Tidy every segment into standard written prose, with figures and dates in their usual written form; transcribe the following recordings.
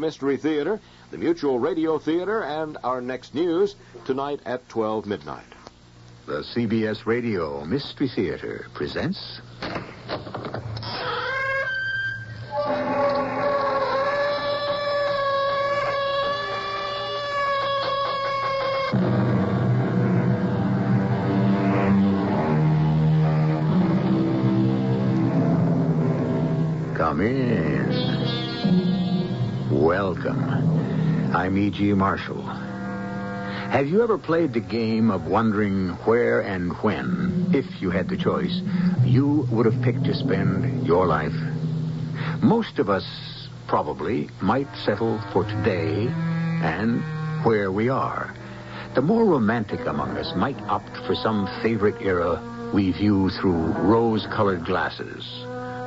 Mystery Theater, the Mutual Radio Theater, and our next news tonight at 12 midnight. The CBS Radio Mystery Theater presents... Come in. Welcome. I'm E.G. Marshall. Have you ever played the game of wondering where and when, if you had the choice, you would have picked to spend your life? Most of us probably might settle for today and where we are. The more romantic among us might opt for some favorite era we view through rose-colored glasses.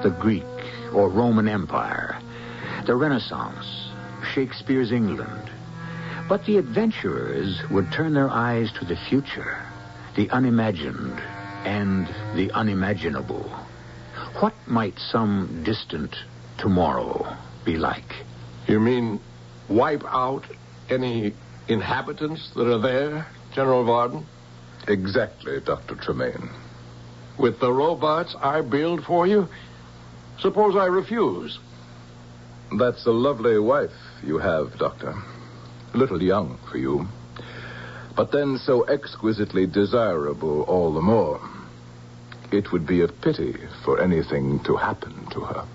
The Greek or Roman Empire, the Renaissance, Shakespeare's England. But the adventurers would turn their eyes to the future, the unimagined and the unimaginable. What might some distant tomorrow be like? You mean wipe out any inhabitants that are there, General Varden? Exactly, Dr. Tremaine. With the robots I build for you? Suppose I refuse? That's a lovely wife you have, Doctor. A little young for you. But then so exquisitely desirable all the more. It would be a pity for anything to happen to her.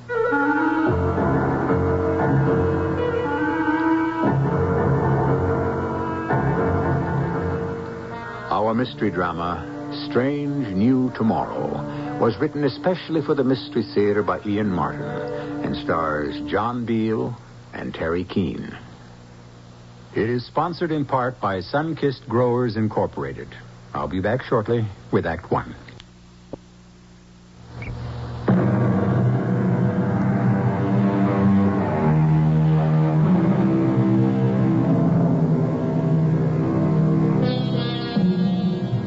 Our mystery drama, Strange New Tomorrow, was written especially for the Mystery Theater by Ian Martin and stars John Beale and Terry Keane. It is sponsored in part by Sunkissed Growers Incorporated. I'll be back shortly with Act One.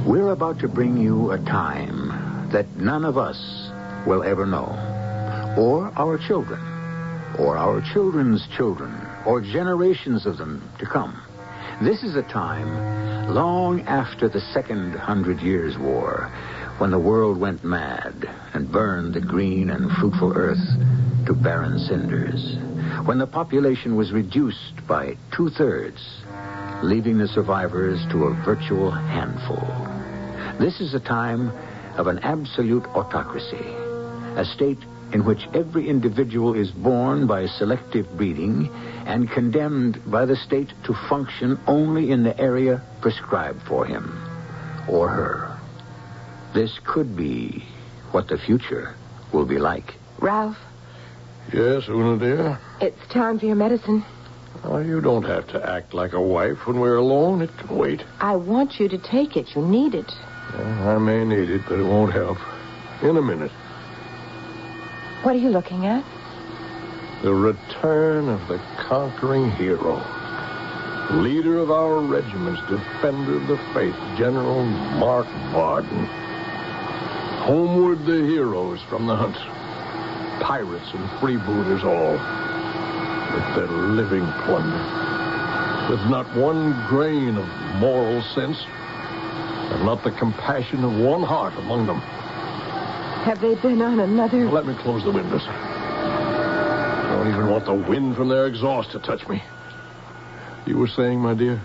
We're about to bring you a time that none of us will ever know, or our children, or our children's children, or generations of them to come. This is a time long after the Second 100 Years' War, when the world went mad and burned the green and fruitful earth to barren cinders, when the population was reduced by 2/3, leaving the survivors to a virtual handful. This is a time of an absolute autocracy, a state in which every individual is born by selective breeding and condemned by the state to function only in the area prescribed for him or her. This could be what the future will be like. Ralph? Yes, Una, dear? It's time for your medicine. Oh, you don't have to act like a wife when we're alone. It can wait. I want you to take it. You need it. I may need it, but it won't help. In a minute. What are you looking at? The return of the conquering hero. Leader of our regiment's defender of the faith, General Mark Varden. Homeward the heroes from the hunt. Pirates and freebooters all. With their living plunder. With not one grain of moral sense. And not the compassion of one heart among them. Have they been on another... Let me close the windows. I don't even want the wind from their exhaust to touch me. You were saying, my dear?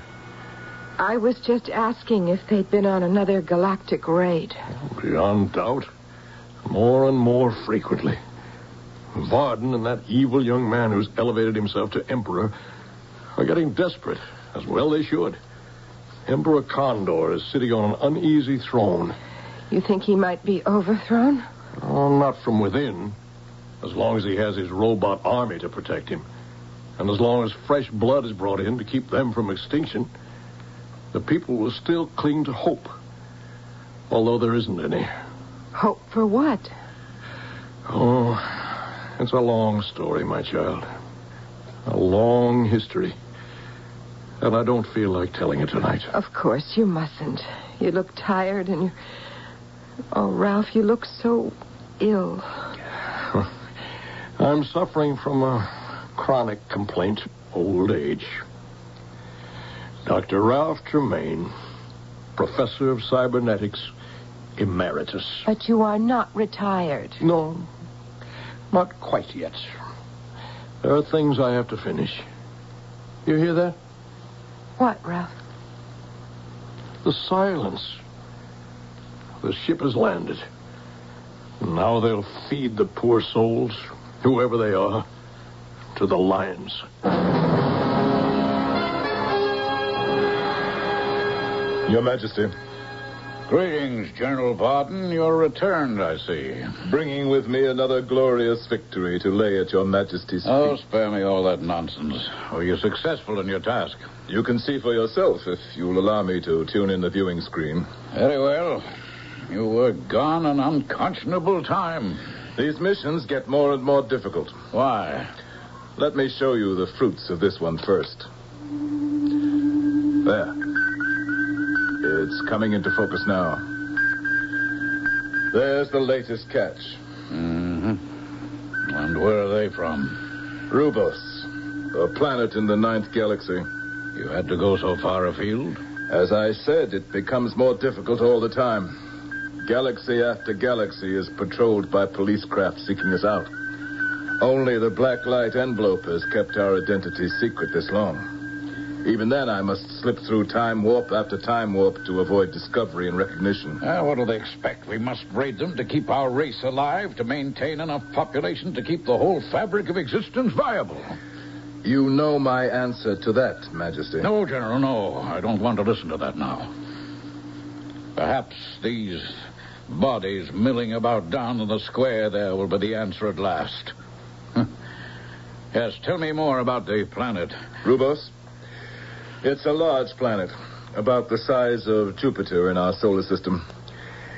I was just asking if they'd been on another galactic raid. Beyond doubt. More and more frequently. Varden and that evil young man who's elevated himself to emperor are getting desperate, as well they should. Emperor Condor is sitting on an uneasy throne. You think he might be overthrown? Oh, not from within. As long as he has his robot army to protect him. And as long as fresh blood is brought in to keep them from extinction, the people will still cling to hope. Although there isn't any. Hope for what? Oh, it's a long story, my child. A long history. And I don't feel like telling it tonight. Of course, you mustn't. You look tired and you... Oh, Ralph, you look so ill. I'm suffering from a chronic complaint. old age. Dr. Ralph Tremaine, Professor of Cybernetics, Emeritus. But you are not retired. No, not quite yet. There are things I have to finish. You hear that? What, Ralph? The silence. The ship has landed. Now they'll feed the poor souls, whoever they are, to the lions. Your Majesty. Greetings, General Barton. You're returned, I see. Bringing with me another glorious victory to lay at your Majesty's feet. Oh, spare me all that nonsense. Were you successful in your task? You can see for yourself if you'll allow me to tune in the viewing screen. Very well. You were gone an unconscionable time. These missions get more and more difficult. Why? Let me show you the fruits of this one first. There. It's coming into focus now. There's the latest catch. Mm-hmm. And where are they from? Rubos, a planet in the 9th galaxy. You had to go so far afield? As I said, it becomes more difficult all the time. Galaxy after galaxy is patrolled by police craft seeking us out. Only the black light envelope has kept our identity secret this long. Even then, I must slip through time warp after time warp to avoid discovery and recognition. What do they expect? We must raid them to keep our race alive, to maintain enough population to keep the whole fabric of existence viable. You know my answer to that, Majesty. No, General, no. I don't want to listen to that now. Perhaps these bodies milling about down in the square there will be the answer at last. Yes, tell me more about the planet. Rubos? It's a large planet, about the size of Jupiter in our solar system.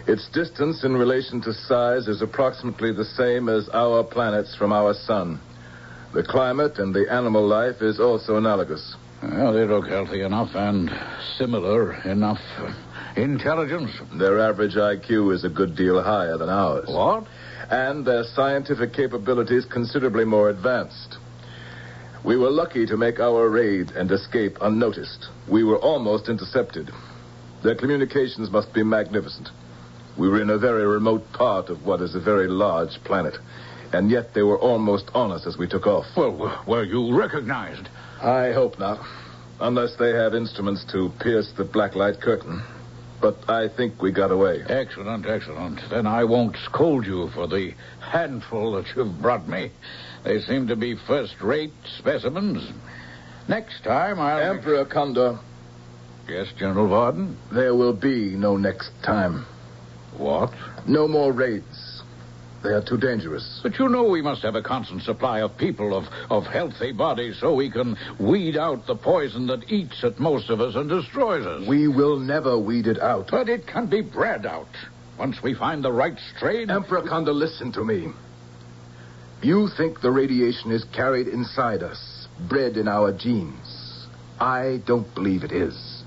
Its distance in relation to size is approximately the same as our planets from our sun. The climate and the animal life is also analogous. Well, they look healthy enough and similar enough. Intelligence? Their average IQ is a good deal higher than ours. What? And their scientific capabilities considerably more advanced. We were lucky to make our raid and escape unnoticed. We were almost intercepted. Their communications must be magnificent. We were in a very remote part of what is a very large planet, and yet they were almost on us as we took off. Well, were you recognized? I hope not, unless they have instruments to pierce the black light curtain. But I think we got away. Excellent, excellent. Then I won't scold you for the handful that you've brought me. They seem to be first-rate specimens. Next time I'll... Emperor Condor. Yes, General Varden? There will be no next time. What? No more raids. They are too dangerous. But you know we must have a constant supply of people, of healthy bodies, so we can weed out the poison that eats at most of us and destroys us. We will never weed it out. But it can be bred out. Once we find the right strain... Emperor Condor, listen to me. You think the radiation is carried inside us, bred in our genes. I don't believe it is.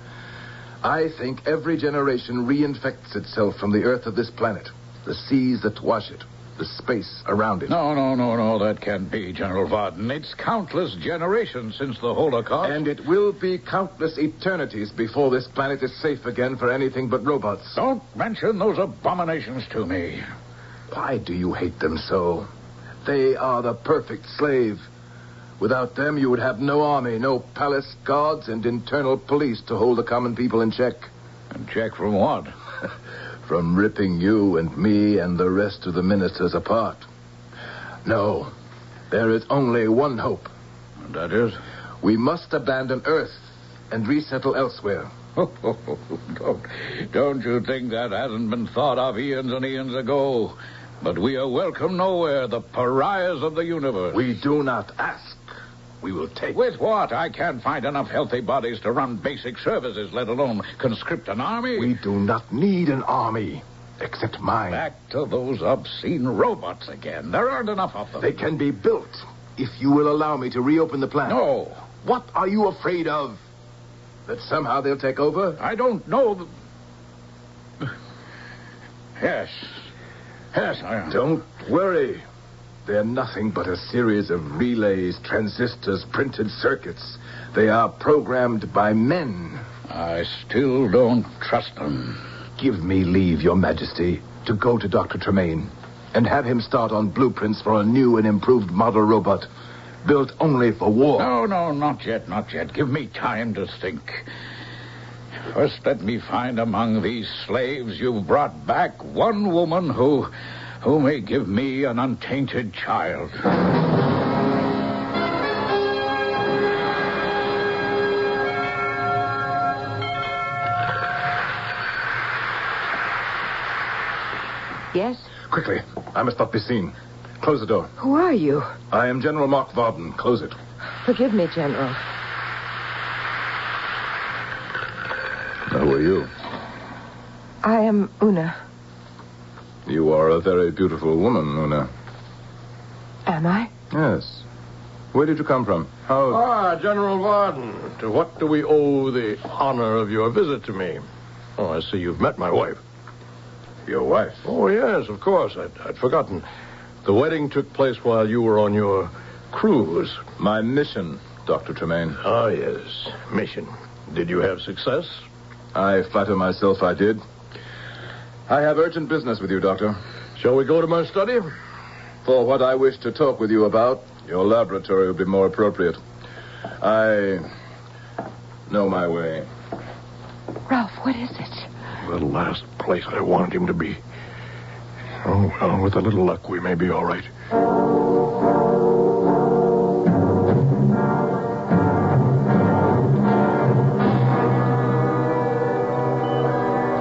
I think every generation reinfects itself from the earth of this planet, the seas that wash it, the space around it. No, that can't be, General Varden. It's countless generations since the Holocaust. And it will be countless eternities before this planet is safe again for anything but robots. Don't mention those abominations to me. Why do you hate them so? They are the perfect slave. Without them, you would have no army, no palace guards, and internal police to hold the common people in check. In check from what? From ripping you and me and the rest of the ministers apart. No, there is only one hope. And that is? We must abandon Earth and resettle elsewhere. Don't you think that hasn't been thought of eons and eons ago? But we are welcome nowhere, the pariahs of the universe. We do not ask. We will take. With what? I can't find enough healthy bodies to run basic services, let alone conscript an army. We do not need an army, except mine. Back to those obscene robots again. There aren't enough of them. They can be built, if you will allow me to reopen the planet. No. What are you afraid of? That somehow they'll take over? I don't know. Yes, I am. Don't worry. They're nothing but a series of relays, transistors, printed circuits. They are programmed by men. I still don't trust them. Give me leave, Your Majesty, to go to Dr. Tremaine and have him start on blueprints for a new and improved model robot built only for war. No, not yet. Give me time to think. First, let me find among these slaves you've brought back one woman who may give me an untainted child. Yes? Quickly, I must not be seen. Close the door. Who are you? I am General Mark Varden. Close it. Forgive me, General. Who are you? I am Una. You are a very beautiful woman, Una. Am I? Yes. Where did you come from? General Varden. To what do we owe the honor of your visit to me? Oh, I see you've met my wife. Your wife? Oh, yes, of course. I'd forgotten. The wedding took place while you were on your cruise. My mission, Dr. Tremaine. Ah, yes. Mission. Did you have success? I flatter myself I did. I have urgent business with you, Doctor. Shall we go to my study? For what I wish to talk with you about, your laboratory would be more appropriate. I know my way. Ralph, what is it? The last place I wanted him to be. Oh, well, with a little luck, we may be all right.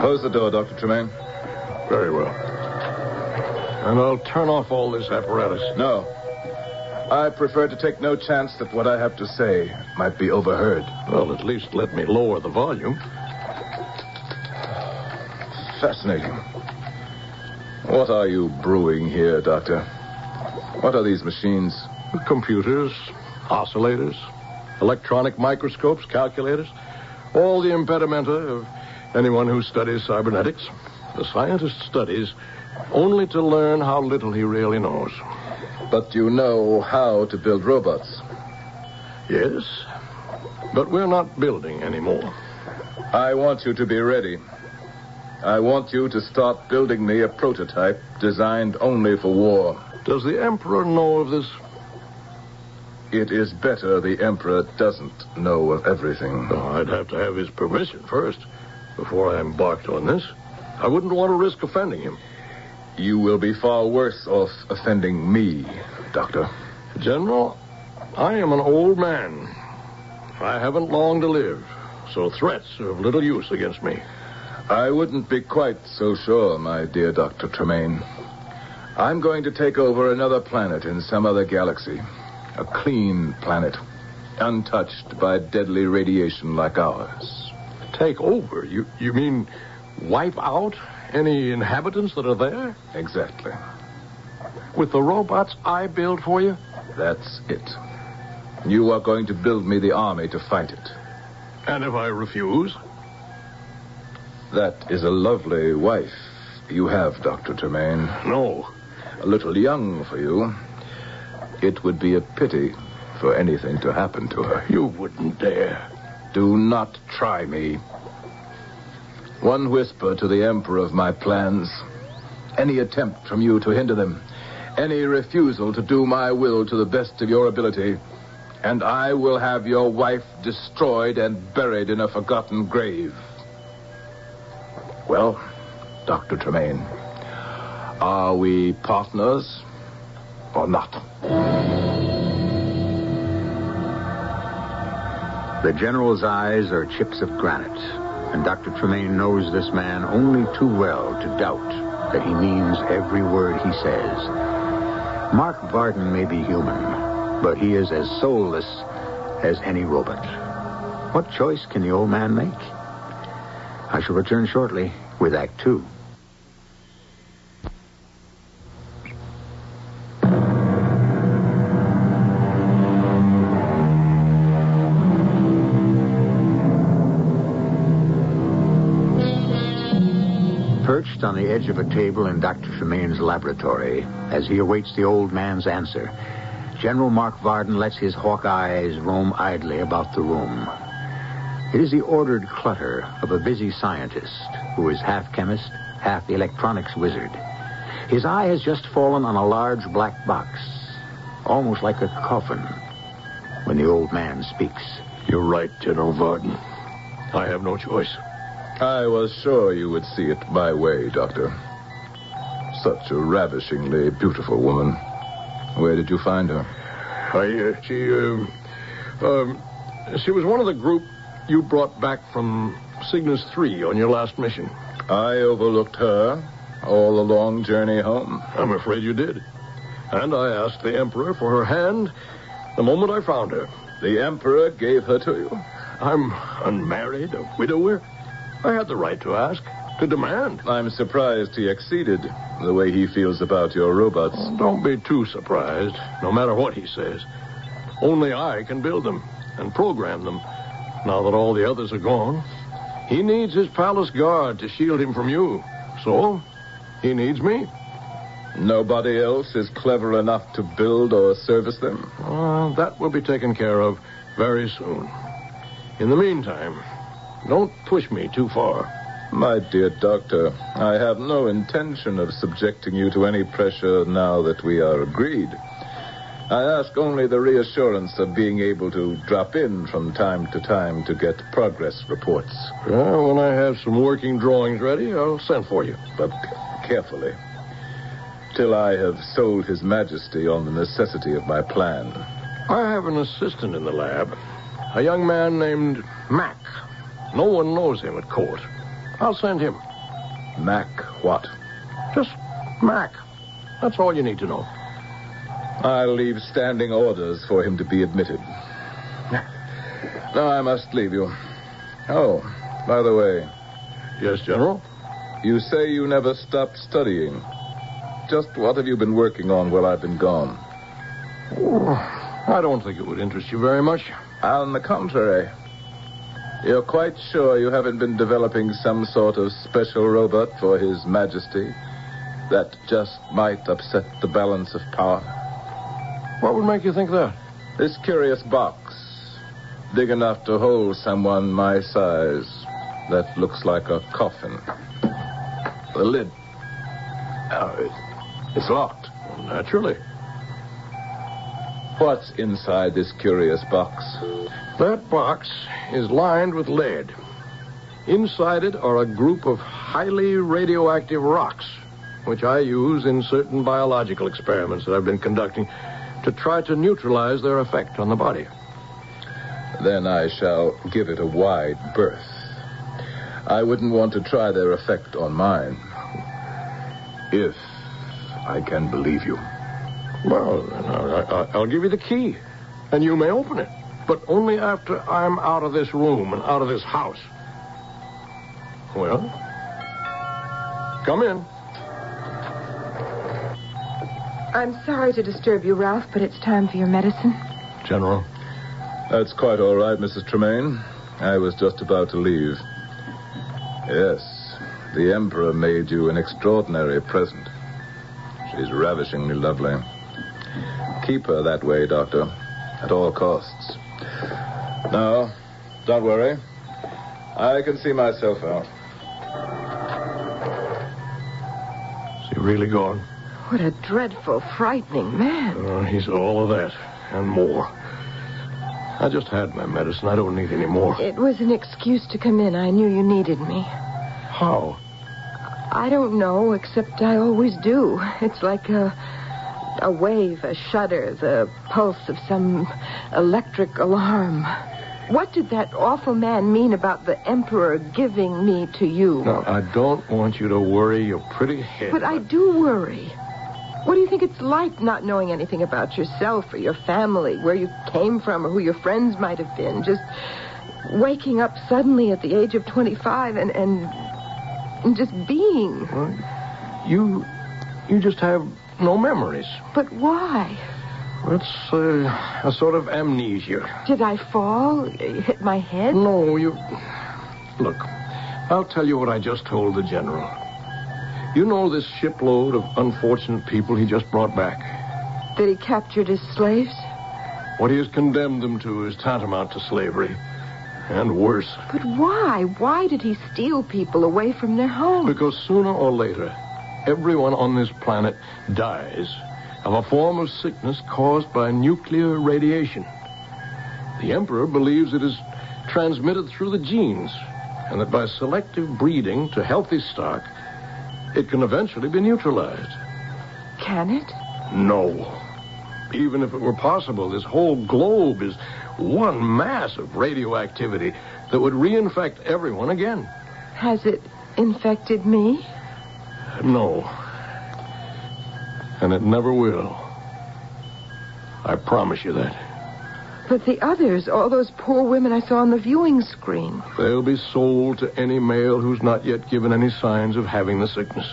Close the door, Dr. Tremaine. Very well. And I'll turn off all this apparatus. No. I prefer to take no chance that what I have to say might be overheard. Well, at least let me lower the volume. Fascinating. What are you brewing here, Doctor? What are these machines? Computers, oscillators, electronic microscopes, calculators. All the impedimenta of anyone who studies cybernetics. The scientist studies only to learn how little he really knows. But you know how to build robots. Yes, but we're not building anymore. I want you to be ready. I want you to start building me a prototype designed only for war. Does the Emperor know of this? It is better the Emperor doesn't know of everything. Oh, I'd have to have his permission first before I embarked on this. I wouldn't want to risk offending him. You will be far worse off offending me, Doctor. General, I am an old man. I haven't long to live, so threats are of little use against me. I wouldn't be quite so sure, my dear Dr. Tremaine. I'm going to take over another planet in some other galaxy. A clean planet, untouched by deadly radiation like ours. Take over? You mean wipe out any inhabitants that are there? Exactly. With the robots I build for you? That's it. You are going to build me the army to fight it. And if I refuse? That is a lovely wife you have, Dr. Tremaine. No. A little young for you. It would be a pity for anything to happen to her. You wouldn't dare. Do not try me. One whisper to the Emperor of my plans. Any attempt from you to hinder them. Any refusal to do my will to the best of your ability. And I will have your wife destroyed and buried in a forgotten grave. Well, Dr. Tremaine, are we partners or not? The General's eyes are chips of granite, and Dr. Tremaine knows this man only too well to doubt that he means every word he says. Mark Varden may be human, but he is as soulless as any robot. What choice can the old man make? I shall return shortly with Act 2. perched on the edge of a table in Dr. Tremaine's laboratory as he awaits the old man's answer. General Mark Varden lets his hawk eyes roam idly about the room. It is the ordered clutter of a busy scientist who is half chemist, half electronics wizard. His eye has just fallen on a large black box, almost like a coffin, when the old man speaks. You're right, General Varden. I have no choice. I was sure you would see it my way, Doctor. Such a ravishingly beautiful woman. Where did you find her? She was one of the group you brought back from Cygnus 3 on your last mission. I overlooked her all the long journey home. I'm afraid you did. And I asked the Emperor for her hand the moment I found her. The Emperor gave her to you? I'm unmarried, a widower. I had the right to ask, to demand. I'm surprised he acceded the way he feels about your robots. Don't be too surprised, no matter what he says. Only I can build them and program them, now that all the others are gone. He needs his palace guard to shield him from you. So, he needs me. Nobody else is clever enough to build or service them? That will be taken care of very soon. In the meantime, don't push me too far. My dear Doctor, I have no intention of subjecting you to any pressure now that we are agreed. I ask only the reassurance of being able to drop in from time to time to get progress reports. When I have some working drawings ready, I'll send for you. But carefully, till I have sold His Majesty on the necessity of my plan. I have an assistant in the lab, a young man named Mac. No one knows him at court. I'll send him. Mac what? Just Mac. That's all you need to know. I'll leave standing orders for him to be admitted. Now I must leave you. Oh, by the way. Yes, General? You say you never stopped studying. Just what have you been working on while I've been gone? I don't think it would interest you very much. On the contrary. You're quite sure you haven't been developing some sort of special robot for His Majesty that just might upset the balance of power? What would make you think that? This curious box, big enough to hold someone my size, that looks like a coffin. The lid. It's locked. Well, naturally. What's inside this curious box? That box is lined with lead. Inside it are a group of highly radioactive rocks, which I use in certain biological experiments that I've been conducting to try to neutralize their effect on the body. Then I shall give it a wide berth. I wouldn't want to try their effect on mine. If I can believe you. Well, I'll give you the key, and you may open it. But only after I'm out of this room and out of this house. Well, come in. I'm sorry to disturb you, Ralph, but it's time for your medicine. General. That's quite all right, Mrs. Tremaine. I was just about to leave. Yes, the Emperor made you an extraordinary present. She's ravishingly lovely. Keep her that way, Doctor, at all costs. No, don't worry. I can see myself out. Is he really gone? What a dreadful, frightening man. He's all of that and more. I just had my medicine. I don't need any more. It was an excuse to come in. I knew you needed me. How? I don't know, except I always do. It's like a wave, a shudder, the pulse of some electric alarm. What did that awful man mean about the Emperor giving me to you? No, I don't want you to worry your pretty head. But I do worry. What do you think it's like not knowing anything about yourself or your family, where you came from or who your friends might have been? Just waking up suddenly at the age of 25 and just being. Well, you just have no memories. But why? It's a sort of amnesia. Did I fall? Hit my head? No, you... Look, I'll tell you what I just told the general. You know this shipload of unfortunate people he just brought back? That he captured as slaves? What he has condemned them to is tantamount to slavery. And worse. But why? Why did he steal people away from their homes? Because sooner or later, everyone on this planet dies of a form of sickness caused by nuclear radiation. The Emperor believes it is transmitted through the genes, and that by selective breeding to healthy stock, it can eventually be neutralized. Can it? No. Even if it were possible, this whole globe is one mass of radioactivity that would reinfect everyone again. Has it infected me? No. And it never will. I promise you that. But the others, all those poor women I saw on the viewing screen. They'll be sold to any male who's not yet given any signs of having the sickness.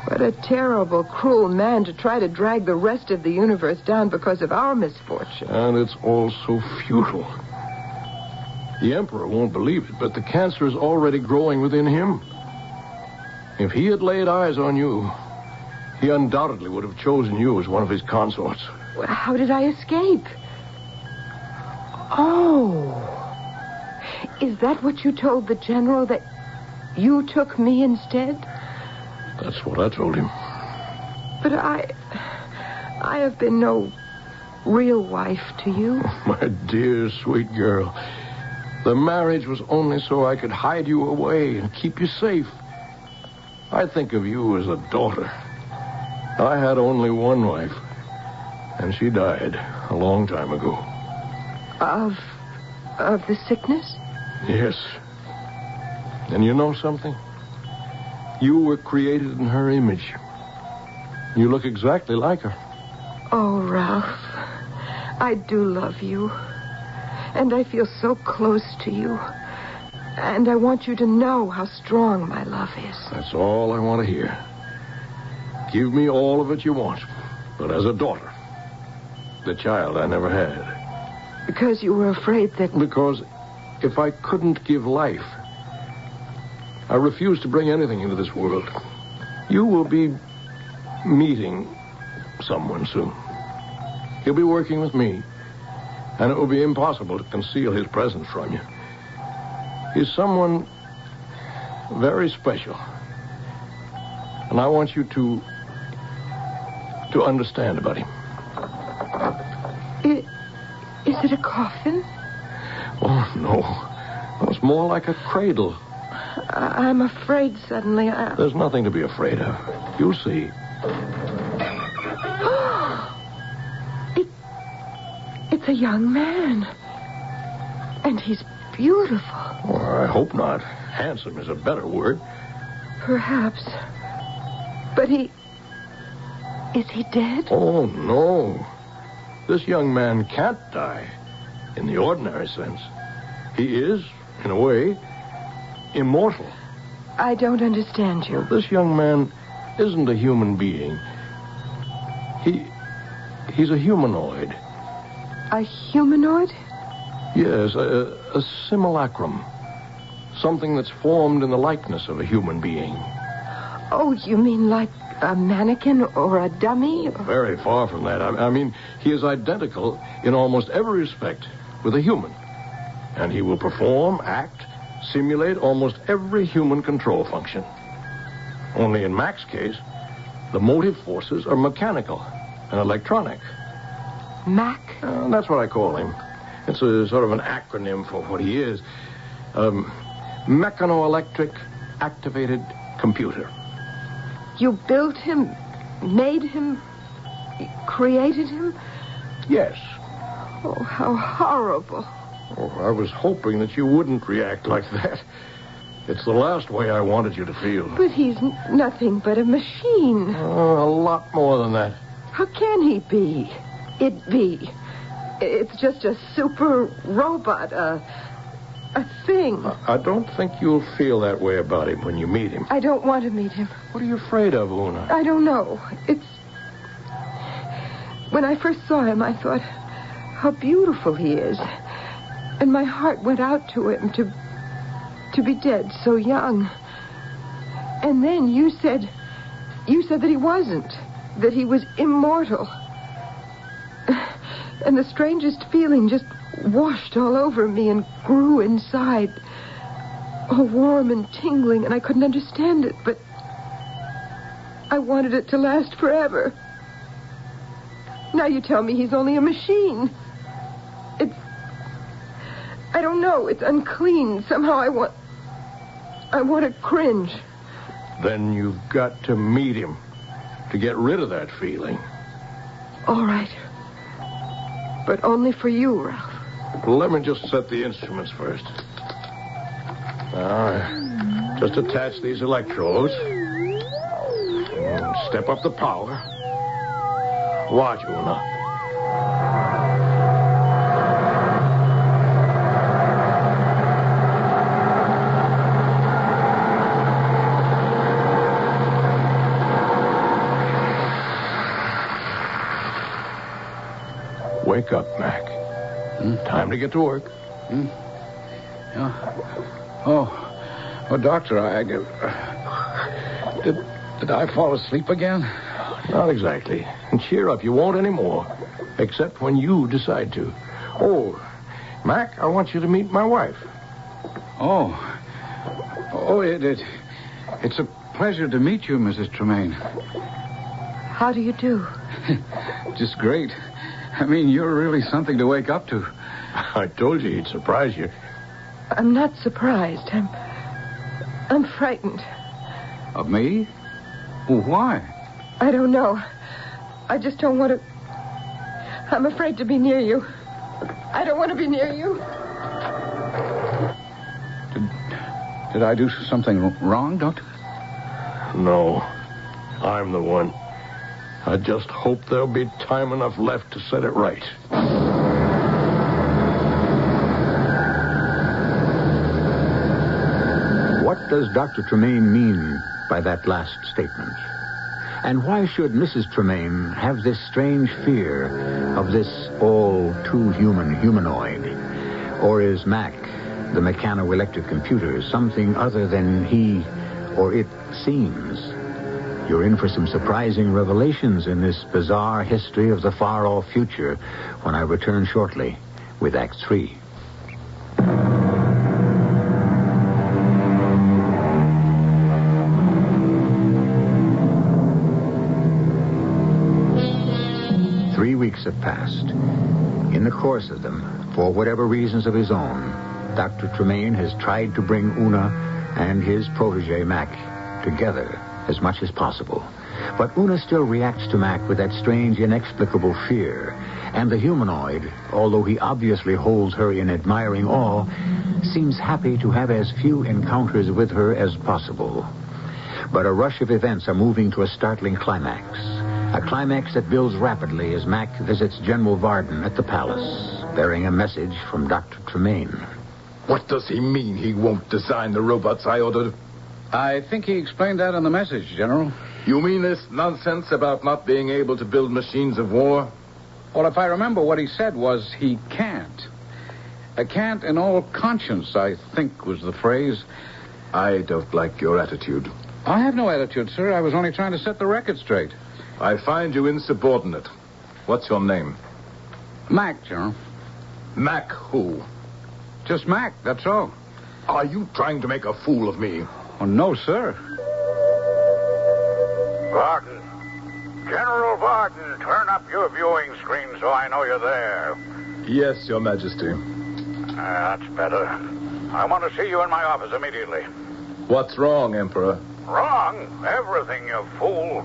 What a terrible, cruel man to try to drag the rest of the universe down because of our misfortune. And it's all so futile. The Emperor won't believe it, but the cancer is already growing within him. If he had laid eyes on you, he undoubtedly would have chosen you as one of his consorts. Well, how did I escape? Oh. Is that what you told the general, that you took me instead? That's what I told him. But I have been no real wife to you. My dear, sweet girl. The marriage was only so I could hide you away and keep you safe. I think of you as a daughter. I had only one wife, and she died a long time ago. Of the sickness? Yes. And you know something? You were created in her image. You look exactly like her. Oh, Ralph, I do love you. And I feel so close to you. And I want you to know how strong my love is. That's all I want to hear. Give me all of it you want, but as a daughter. The child I never had. Because you were afraid that... Because if I couldn't give life, I refuse to bring anything into this world. You will be meeting someone soon. He'll be working with me, and it will be impossible to conceal his presence from you. He's someone very special, and I want you to understand about him. Is it a coffin? Oh, no. It's more like a cradle. I'm afraid suddenly There's nothing to be afraid of. You'll see. It's a young man. And he's beautiful. Well, I hope not. Handsome is a better word. Perhaps. But is he dead? Oh, no. This young man can't die in the ordinary sense. He is, in a way, immortal. I don't understand you. Well, this young man isn't a human being. He's a humanoid. A humanoid? Yes, a simulacrum. Something that's formed in the likeness of a human being. Oh, you mean like a mannequin or a dummy? Very far from that. I mean, he is identical in almost every respect with a human. And he will perform, act, simulate almost every human control function. Only in Mac's case, the motive forces are mechanical and electronic. Mac? That's what I call him. It's a sort of an acronym for what he is. Mechanoelectric activated computer. You built him, made him, created him? Yes. Oh, how horrible. Oh, I was hoping that you wouldn't react like that. It's the last way I wanted you to feel. But he's nothing but a machine. A lot more than that. How can he be? It be? It's just a super robot, a thing. I don't think you'll feel that way about him when you meet him. I don't want to meet him. What are you afraid of, Una? I don't know. When I first saw him, I thought how beautiful he is. And my heart went out to him to be dead so young. And then you said that he wasn't, that he was immortal. And the strangest feeling just washed all over me and grew inside, all warm and tingling, and I couldn't understand it, but I wanted it to last forever. Now you tell me he's only a machine. I don't know, it's unclean. Somehow I want to cringe. Then you've got to meet him to get rid of that feeling. All right. But only for you, Ralph. Let me just set the instruments first. Now, just attach these electrodes. And step up the power. Watch, Una. Wake up, Mac. Time to get to work. Oh, Doctor, did I fall asleep again? Not exactly. And cheer up, you won't anymore. Except when you decide to. Oh, Mac, I want you to meet my wife. It's a pleasure to meet you, Mrs. Tremaine. How do you do? Just great. I mean, you're really something to wake up to. I told you he'd surprise you. I'm not surprised. I'm frightened. Of me? Well, why? I don't know. I just don't want to... I'm afraid to be near you. I don't want to be near you. Did I do something wrong, Doctor? No. I'm the one. I just hope there'll be time enough left to set it right. What does Dr. Tremaine mean by that last statement? And why should Mrs. Tremaine have this strange fear of this all-too-human humanoid? Or is Mac, the mechano-electric computer, something other than he or it seems? You're in for some surprising revelations in this bizarre history of the far-off future when I return shortly with Act 3. Weeks have passed. In the course of them, for whatever reasons of his own, Dr. Tremaine has tried to bring Una and his protege, Mac, together as much as possible. But Una still reacts to Mac with that strange, inexplicable fear. And the humanoid, although he obviously holds her in admiring awe, seems happy to have as few encounters with her as possible. But a rush of events are moving to a startling climax. A climax that builds rapidly as Mac visits General Varden at the palace, bearing a message from Dr. Tremaine. What does he mean he won't design the robots I ordered? I think he explained that in the message, General. You mean this nonsense about not being able to build machines of war? Well, if I remember, what he said was he can't. A can't in all conscience, I think was the phrase. I don't like your attitude. I have no attitude, sir. I was only trying to set the record straight. I find you insubordinate. What's your name? Mac, General. Mac who? Just Mac, that's all. Are you trying to make a fool of me? Oh, no, sir. Varden. General Varden, turn up your viewing screen so I know you're there. Yes, Your Majesty. That's better. I want to see you in my office immediately. What's wrong, Emperor? Wrong? Everything, you fool.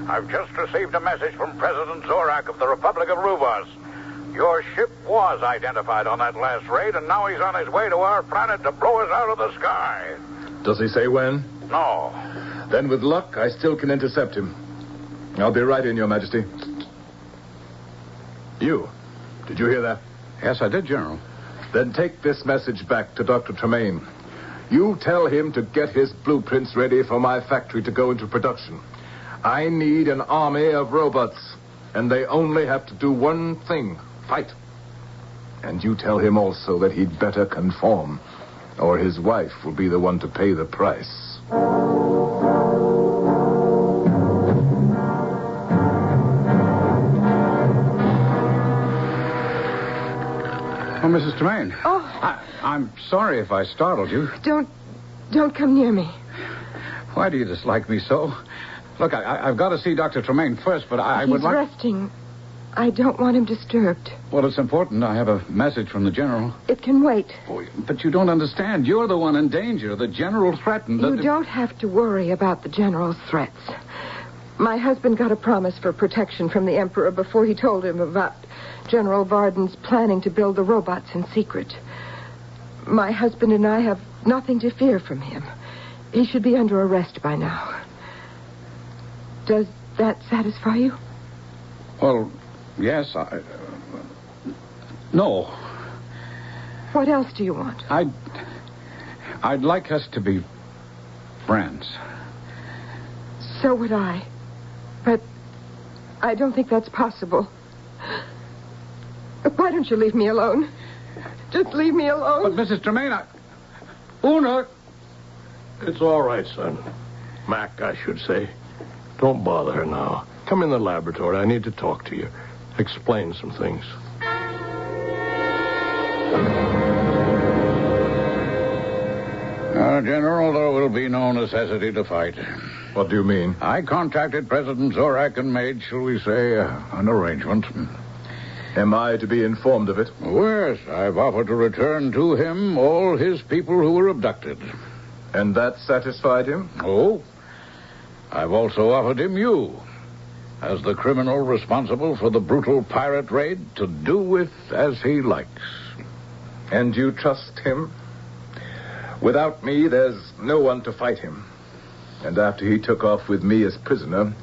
I've just received a message from President Zorak of the Republic of Ruvas. Your ship was identified on that last raid, and now he's on his way to our planet to blow us out of the sky. Does he say when? No. Then with luck, I still can intercept him. I'll be right in, Your Majesty. You. Did you hear that? Yes, I did, General. Then take this message back to Dr. Tremaine. You tell him to get his blueprints ready for my factory to go into production. I need an army of robots, and they only have to do one thing, fight. And you tell him also that he'd better conform, or his wife will be the one to pay the price. Oh, Mrs. Tremaine. Oh. I'm sorry if I startled you. Don't come near me. Why do you dislike me so? Look, I've got to see Dr. Tremaine first, but I would like... He's resting. I don't want him disturbed. Well, it's important. I have a message from the general. It can wait. Oh, but you don't understand. You're the one in danger. The general threatened... You don't have to worry about the general's threats. My husband got a promise for protection from the Emperor before he told him about General Varden's planning to build the robots in secret. My husband and I have nothing to fear from him. He should be under arrest by now. Does that satisfy you? Well, yes, no. What else do you want? I'd like us to be friends. So would I. But I don't think that's possible. Why don't you leave me alone? Just leave me alone. But, Mrs. Tremaine, Una... It's all right, son. Mac, I should say. Don't bother her now. Come in the laboratory. I need to talk to you. Explain some things. General, there will be no necessity to fight. What do you mean? I contacted President Zorak and made, shall we say, an arrangement. Am I to be informed of it? Yes, I've offered to return to him all his people who were abducted. And that satisfied him? Oh, I've also offered him you, as the criminal responsible for the brutal pirate raid, to do with as he likes. And you trust him? Without me, there's no one to fight him. And after he took off with me as prisoner,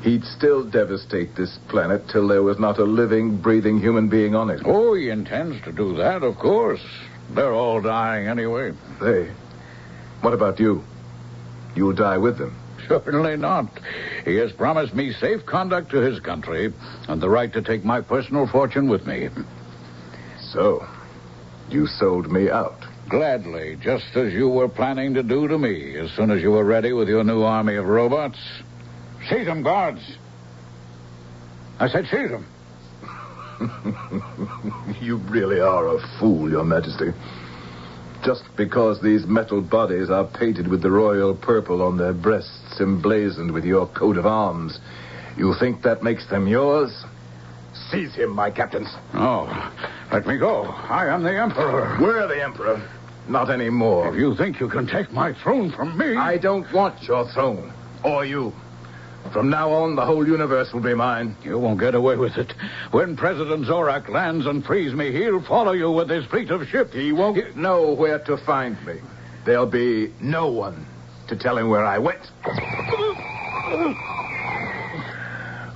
he'd still devastate this planet till there was not a living, breathing human being on it. Oh, he intends to do that, of course. They're all dying anyway. They? What about you? You'll die with them. Certainly not. He has promised me safe conduct to his country and the right to take my personal fortune with me. So, you sold me out. Gladly, just as you were planning to do to me as soon as you were ready with your new army of robots. Seize them, guards. I said seize them. You really are a fool, Your Majesty. Just because these metal bodies are painted with the royal purple on their breasts, emblazoned with your coat of arms, you think that makes them yours? Seize him, my captains. Oh, let me go. I am the Emperor. We're the Emperor. Not anymore. If you think you can take my throne from me... I don't want your throne. Or you. From now on, the whole universe will be mine. You won't get away with it. When President Zorak lands and frees me, he'll follow you with his fleet of ships. He won't know where to find me. There'll be no one to tell him where I went.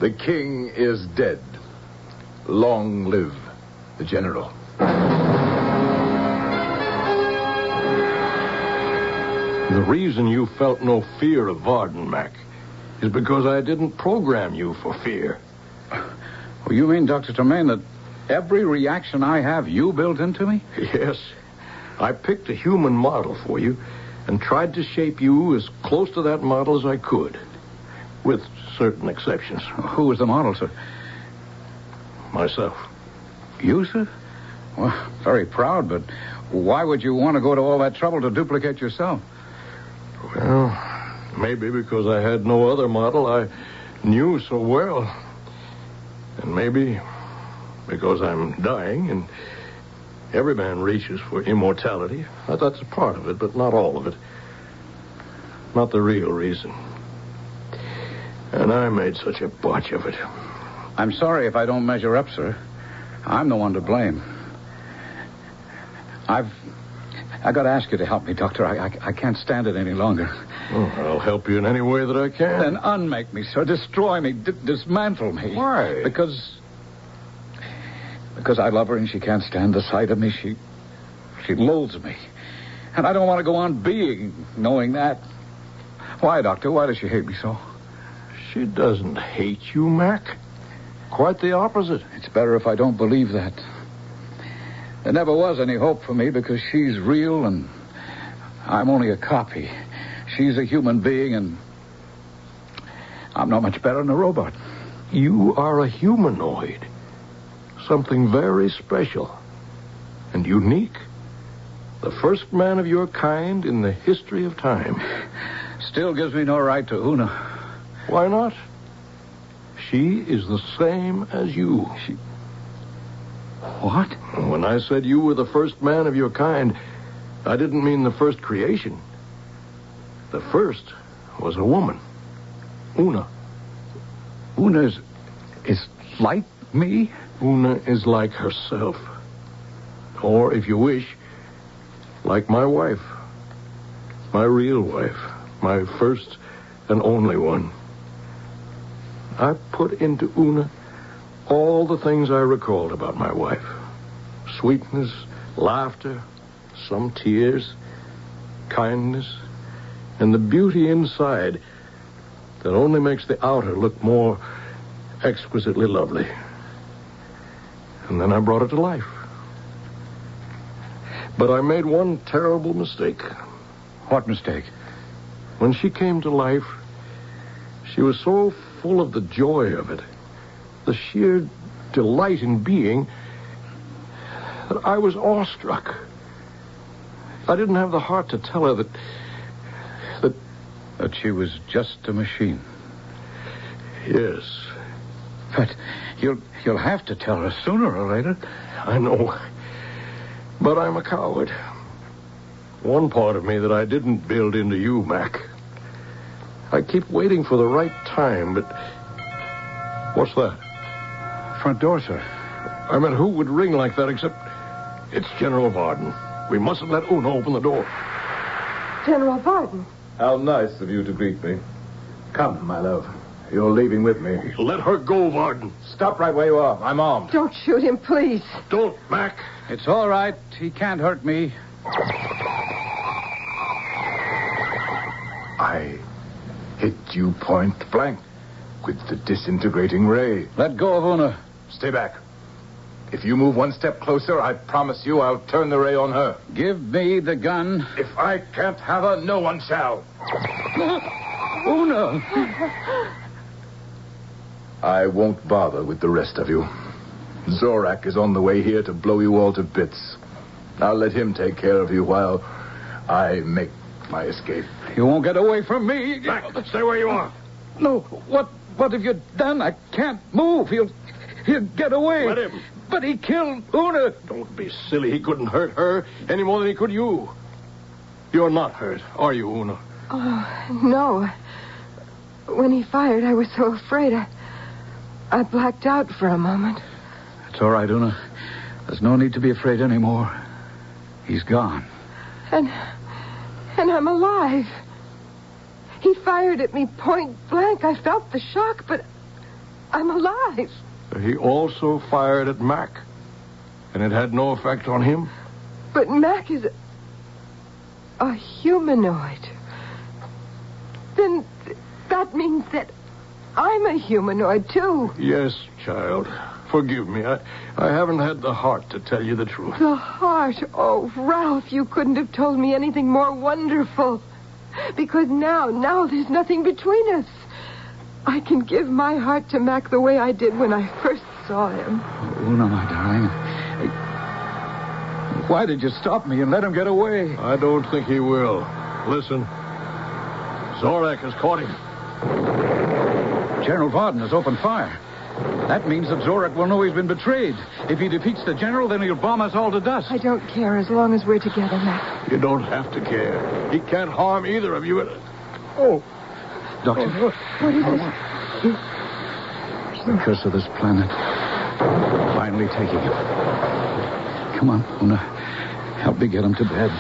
The king is dead. Long live the general. The reason you felt no fear of Varden, Mac, is because I didn't program you for fear. Oh, you mean, Dr. Tremaine, that every reaction I have you built into me? Yes. I picked a human model for you and tried to shape you as close to that model as I could, with certain exceptions. Who was the model, sir? Myself. You, sir? Well, very proud, but why would you want to go to all that trouble to duplicate yourself? Well, maybe because I had no other model I knew so well. And maybe because I'm dying and every man reaches for immortality. That's a part of it, but not all of it. Not the real reason. And I made such a botch of it. I'm sorry if I don't measure up, sir. I'm the one to blame. I got to ask you to help me, Doctor. I can't stand it any longer. Well, I'll help you in any way that I can. Then unmake me, sir. Destroy me. Dismantle me. Why? Because I love her and she can't stand the sight of me. She loathes me. And I don't want to go on being knowing that. Why, Doctor? Why does she hate me so? She doesn't hate you, Mac. Quite the opposite. It's better if I don't believe that. There never was any hope for me because she's real and I'm only a copy. She's a human being and I'm not much better than a robot. You are a humanoid. Something very special. and unique. The first man of your kind in the history of time. Still gives me no right to Una. Why not? She is the same as you. What? When I said you were the first man of your kind, I didn't mean the first creation. The first was a woman. Una. Una is like me? Una is like herself. Or, if you wish, like my wife. My real wife. My first and only one. I put into Una all the things I recalled about my wife. Sweetness, laughter, some tears, kindness, and the beauty inside that only makes the outer look more exquisitely lovely. And then I brought it to life. But I made one terrible mistake. What mistake? When she came to life, she was so full of the joy of it, the sheer delight in being, that I was awestruck. I didn't have the heart to tell her that she was just a machine. Yes. But you'll have to tell her sooner or later. I know. But I'm a coward. One part of me that I didn't build into you, Mac. I keep waiting for the right time, but... What's that? Front door, sir. I meant, who would ring like that except... It's General Varden. We mustn't let Una open the door. General Varden. How nice of you to greet me. Come, my love. You're leaving with me. Let her go, Varden. Stop right where you are. I'm armed. Don't shoot him, please. Don't, Mac. It's all right. He can't hurt me. I hit you point blank with the disintegrating ray. Let go of Una. Stay back. If you move one step closer, I promise you I'll turn the ray on her. Give me the gun. If I can't have her, no one shall. Una! I won't bother with the rest of you. Zorak is on the way here to blow you all to bits. I'll let him take care of you while I make my escape. You won't get away from me. Mac, stay where you are. No, what have you done? I can't move. He'll get away. Let him. But he killed Una. Don't be silly. He couldn't hurt her any more than he could you. You're not hurt, are you, Una? Oh, no. When he fired, I was so afraid. I blacked out for a moment. It's all right, Una. There's no need to be afraid anymore. He's gone. And I'm alive. He fired at me point blank. I felt the shock, but I'm alive. He also fired at Mac, and it had no effect on him? But Mac is a humanoid. Then that means that I'm a humanoid, too. Yes, child. Forgive me. I haven't had the heart to tell you the truth. The heart? Oh, Ralph, you couldn't have told me anything more wonderful. Because now there's nothing between us. I can give my heart to Mac the way I did when I first saw him. Una, my darling. Why did you stop me and let him get away? I don't think he will. Listen. Zorak has caught him. General Varden has opened fire. That means that Zorak will know he's been betrayed. If he defeats the general, then he'll bomb us all to dust. I don't care as long as we're together, Mac. You don't have to care. He can't harm either of you. Oh. Doctor. What is it? The curse of this planet. Finally taking him. Come on, Una. Help me get him to bed.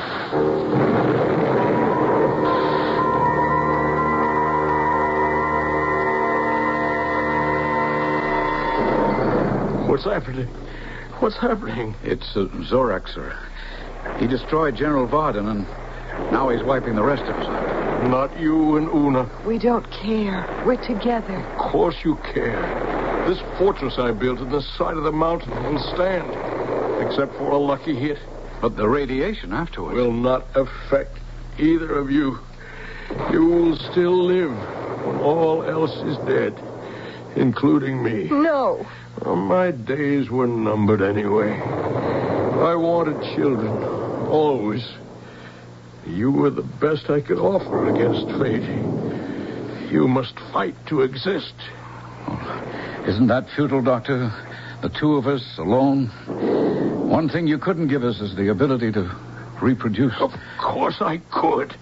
What's happening? What's happening? It's Zorak, sir. He destroyed General Varden, and now he's wiping the rest of us out. Not you and Una. We don't care. We're together. Of course you care. This fortress I built in the side of the mountain will stand, except for a lucky hit. But the radiation afterwards will not affect either of you. You will still live when all else is dead, including me. No. Well, my days were numbered anyway. I wanted children, always. You were the best I could offer against fate. You must fight to exist. Isn't that futile, Doctor? The two of us alone? One thing you couldn't give us is the ability to reproduce. Of course I could.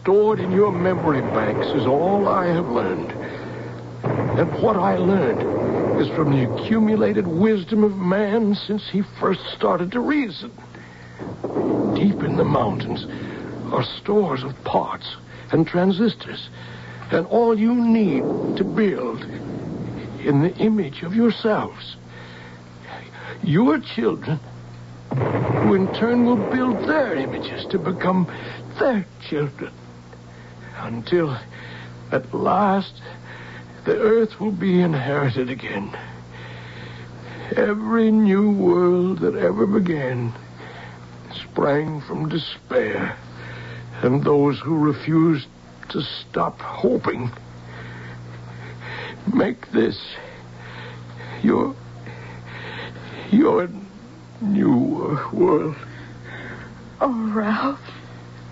Stored in your memory banks is all I have learned. And what I learned is from the accumulated wisdom of man since he first started to reason. Deep in the mountains are stores of parts and transistors, and all you need to build in the image of yourselves. Your children, who in turn will build their images to become their children, until at last the earth will be inherited again. Every new world that ever began sprang from despair, and those who refused to stop hoping. Make this your new world. Oh, Ralph.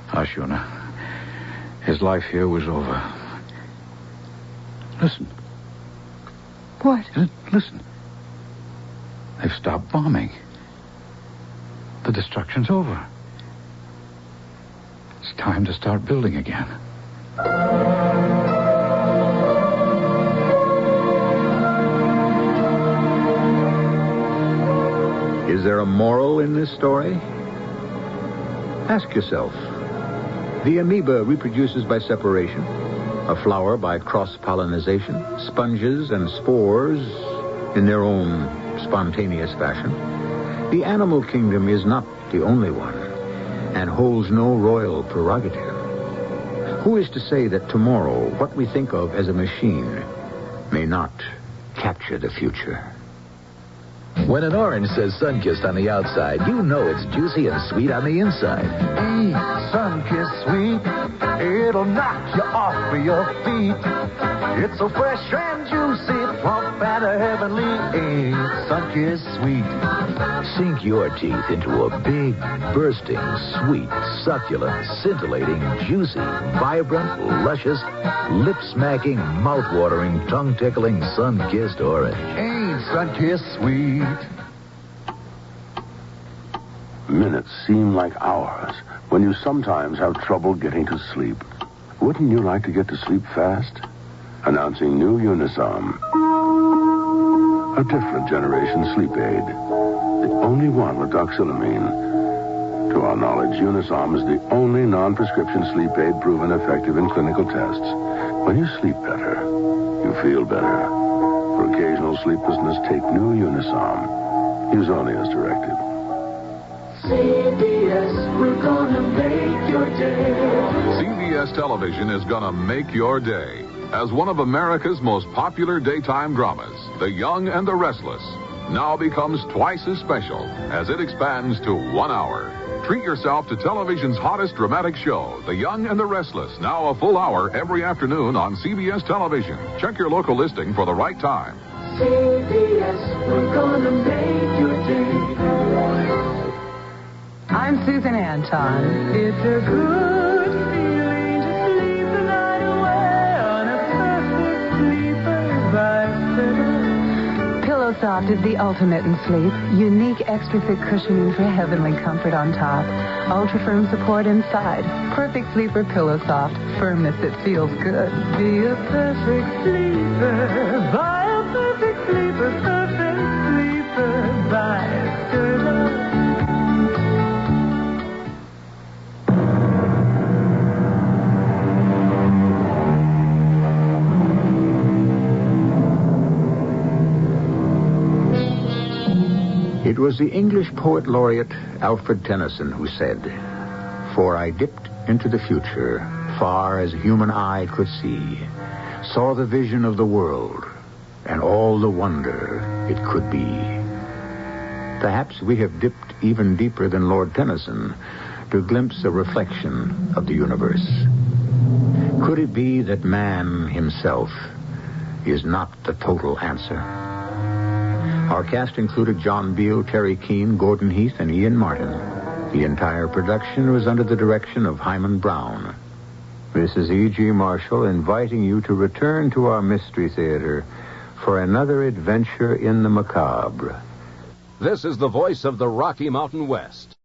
Hush, Una. His life here was over. Listen. What? Listen. They've stopped bombing. The destruction's over. It's time to start building again. Is there a moral in this story? Ask yourself. The amoeba reproduces by separation, a flower by cross-pollination, sponges and spores in their own spontaneous fashion. The animal kingdom is not the only one and holds no royal prerogative. Who is to say that tomorrow what we think of as a machine may not capture the future? When an orange says Sunkissed on the outside, you know it's juicy and sweet on the inside. Eat Sunkissed sweet. It'll knock you off of your feet. It's so fresh and juicy, plump and heavenly. Eat Sunkissed sweet. Sink your teeth into a big, bursting, sweet, succulent, scintillating, juicy, vibrant, luscious, lip-smacking, mouth-watering, tongue-tickling, sun-kissed orange. Ain't Sunkissed sweet. Minutes seem like hours when you sometimes have trouble getting to sleep. Wouldn't you like to get to sleep fast? Announcing new Unisom. A different generation sleep aid. The only one with doxylamine. To our knowledge, Unisom is the only non-prescription sleep aid proven effective in clinical tests. When you sleep better, you feel better. For occasional sleeplessness, take new Unisom. Use only as directed. CBS, we're gonna make your day. CBS Television is gonna make your day. As one of America's most popular daytime dramas, The Young and the Restless now becomes twice as special as it expands to 1 hour. Treat yourself to television's hottest dramatic show, The Young and the Restless, now a full hour every afternoon on CBS Television. Check your local listing for the right time. CBS, we're gonna make your day. I'm Susan Anton. It's a good feeling to sleep the night away on a perfect sleeper by Pillow Soft is the ultimate in sleep. Unique extra thick cushioning for heavenly comfort on top. Ultra firm support inside. Perfect sleeper Pillow Soft. Firmness that feels good. Be a perfect sleeper. Buy a perfect sleeper. Perfect sleeper by Sterling. It was the English poet laureate Alfred Tennyson who said, "For I dipped into the future, far as human eye could see, saw the vision of the world, and all the wonder it could be." Perhaps we have dipped even deeper than Lord Tennyson to glimpse a reflection of the universe. Could it be that man himself is not the total answer? Our cast included John Beale, Terry Keane, Gordon Heath, and Ian Martin. The entire production was under the direction of Himan Brown. This is E.G. Marshall inviting you to return to our Mystery Theater for another adventure in the macabre. This is the voice of the Rocky Mountain West.